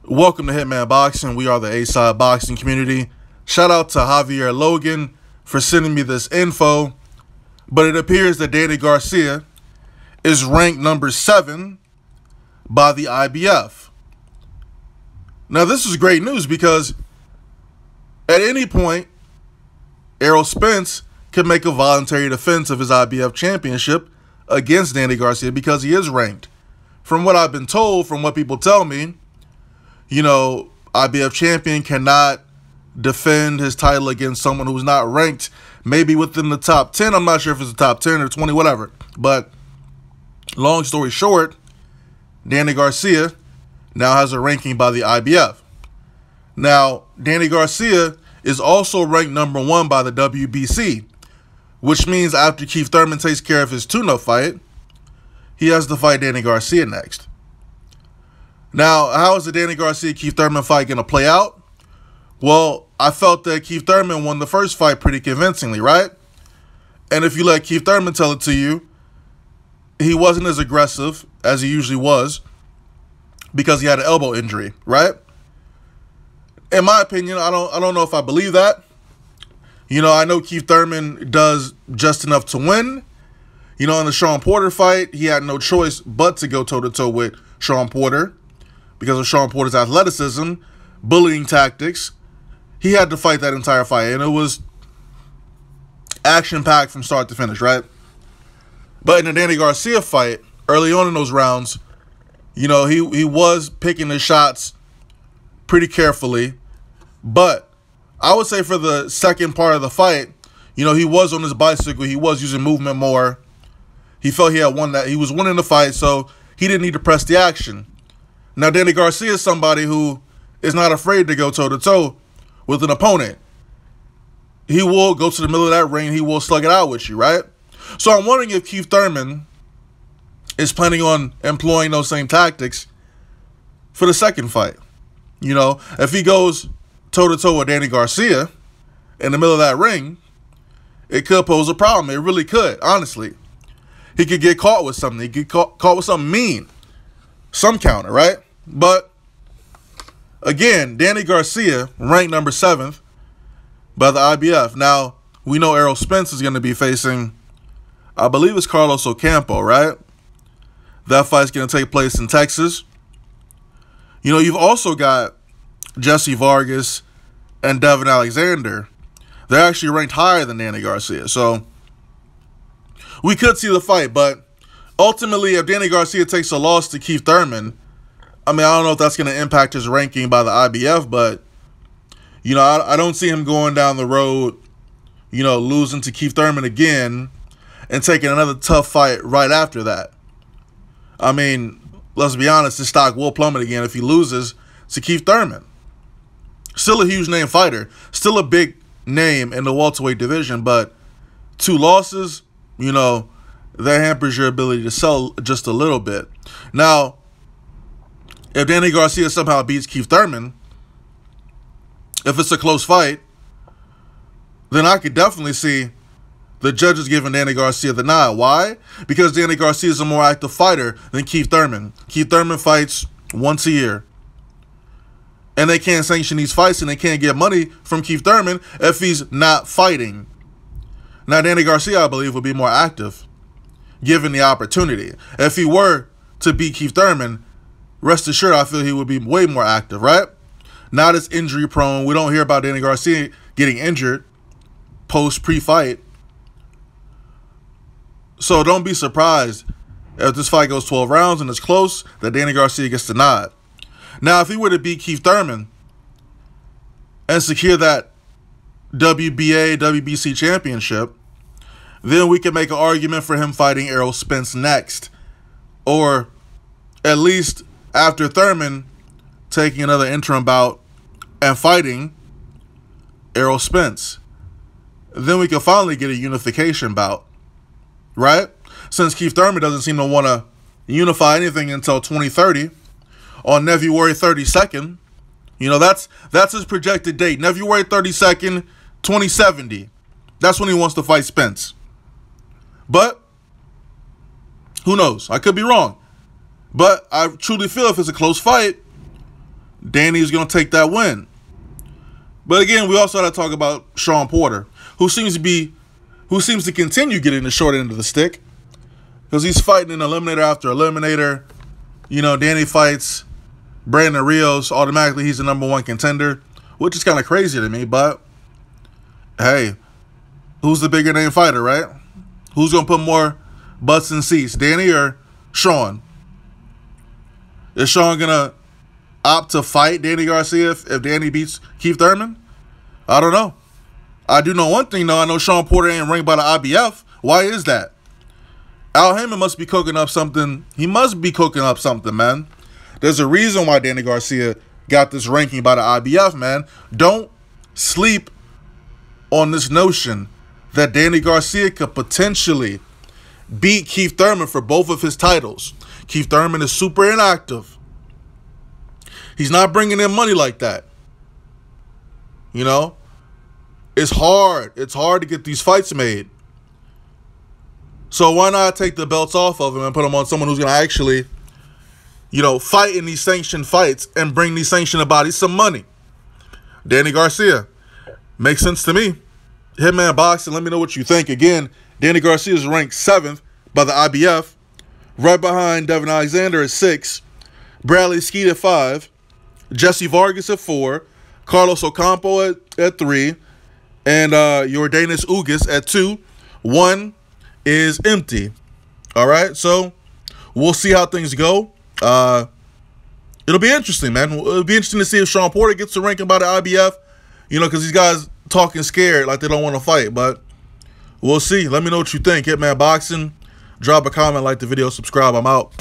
Welcome to Hitman Boxing. We are the A-Side boxing community. Shout out to Javier Logan for sending me this info. But it appears that Danny Garcia is ranked number 7 by the IBF. Now, this is great news because at any point, Errol Spence could make a voluntary defense of his IBF championship against Danny Garcia because he is ranked. From what I've been told, from what people tell me, IBF champion cannot defend his title against someone who's not ranked, maybe within the top 10. I'm not sure if it's the top 10 or 20, whatever. But long story short, Danny Garcia now has a ranking by the IBF. Now, Danny Garcia is also ranked number 1 by the WBC, which means after Keith Thurman takes care of his tune-up fight, he has to fight Danny Garcia next. Now, how is the Danny Garcia-Keith Thurman fight going to play out? Well, I felt that Keith Thurman won the first fight pretty convincingly, right? And if you let Keith Thurman tell it to you, he wasn't as aggressive as he usually was because he had an elbow injury, right? In my opinion, I don't know if I believe that. I know Keith Thurman does just enough to win. In the Sean Porter fight, he had no choice but to go toe-to-toe with Sean Porter because of Sean Porter's athleticism, bullying tactics. He had to fight that entire fight, and it was action-packed from start to finish, right? But in the Danny Garcia fight, early on in those rounds, he was picking his shots pretty carefully. But I would say for the second part of the fight, he was on his bicycle. He was using movement more. He felt he had won that. He was winning the fight, so he didn't need to press the action. Now, Danny Garcia is somebody who is not afraid to go toe-to-toe with an opponent. He will go to the middle of that ring. He will slug it out with you, right? So I'm wondering if Keith Thurman is planning on employing those same tactics for the second fight. If he goes toe-to-toe with Danny Garcia in the middle of that ring, it could pose a problem. It really could, honestly. He could get caught with something. He could get caught with something mean. Some counter, right? But, again, Danny Garcia, ranked number 7th by the IBF. Now, we know Errol Spence is going to be facing, I believe it's Carlos Ocampo, right? That fight's going to take place in Texas. You've also got Jesse Vargas and Devin Alexander. They're actually ranked higher than Danny Garcia. So, we could see the fight, but ultimately, if Danny Garcia takes a loss to Keith Thurman, I don't know if that's going to impact his ranking by the IBF, but, I don't see him going down the road, losing to Keith Thurman again and taking another tough fight right after that. Let's be honest, his stock will plummet again if he loses to Keith Thurman. Still a huge name fighter, still a big name in the welterweight division, but 2 losses, that hampers your ability to sell just a little bit. Now, if Danny Garcia somehow beats Keith Thurman, if it's a close fight, then I could definitely see the judges giving Danny Garcia the nod. Why? Because Danny Garcia is a more active fighter than Keith Thurman. Keith Thurman fights once a year. And they can't sanction these fights and they can't get money from Keith Thurman if he's not fighting. Now, Danny Garcia, I believe, would be more active, given the opportunity. If he were to beat Keith Thurman, rest assured, I feel he would be way more active, right? Not as injury-prone. We don't hear about Danny Garcia getting injured pre-fight. So don't be surprised if this fight goes 12 rounds and it's close, that Danny Garcia gets the nod. Now, if he were to beat Keith Thurman and secure that WBA, WBC championship, then we can make an argument for him fighting Errol Spence next. Or at least after Thurman taking another interim bout and fighting Errol Spence. Then we can finally get a unification bout, right? Since Keith Thurman doesn't seem to want to unify anything until 2030, on February 32nd, that's his projected date. February 32nd, 2070. That's when he wants to fight Spence. But who knows? I could be wrong. But I truly feel if it's a close fight, Danny's going to take that win. But again, we also got to talk about Shawn Porter, who seems to continue getting the short end of the stick, because he's fighting in eliminator after eliminator. You know, Danny fights Brandon Rios, automatically he's the #1 contender, which is kind of crazy to me, but hey, who's the bigger name fighter, right? Who's going to put more butts in seats, Danny or Shawn? Is Shawn going to opt to fight Danny Garcia if Danny beats Keith Thurman? I don't know. I do know one thing, though. I know Shawn Porter ain't ranked by the IBF. Why is that? Al Heyman must be cooking up something. He must be cooking up something, man. There's a reason why Danny Garcia got this ranking by the IBF, man. Don't sleep on this notion that Danny Garcia could potentially beat Keith Thurman for both of his titles. Keith Thurman is super inactive. He's not bringing in money like that. You know? It's hard. It's hard to get these fights made. So why not take the belts off of him and put them on someone who's going to actually, you know, fight in these sanctioned fights and bring these sanctioned bodies some money? Danny Garcia. Makes sense to me. Hitman Boxing, let me know what you think. Again, Danny Garcia is ranked 7th by the IBF. Right behind Devin Alexander at 6. Bradley Skeet at 5. Jesse Vargas at 4. Carlos Ocampo at 3. And Yordanis Ugas at 2. 1 is empty. All right, so we'll see how things go. It'll be interesting, man. It'll be interesting to see if Shawn Porter gets the ranking by the IBF, you know, because these guys talking scared like they don't want to fight. But we'll see. Let me know what you think. Hitman Boxing. Drop a comment, like the video, subscribe. I'm out.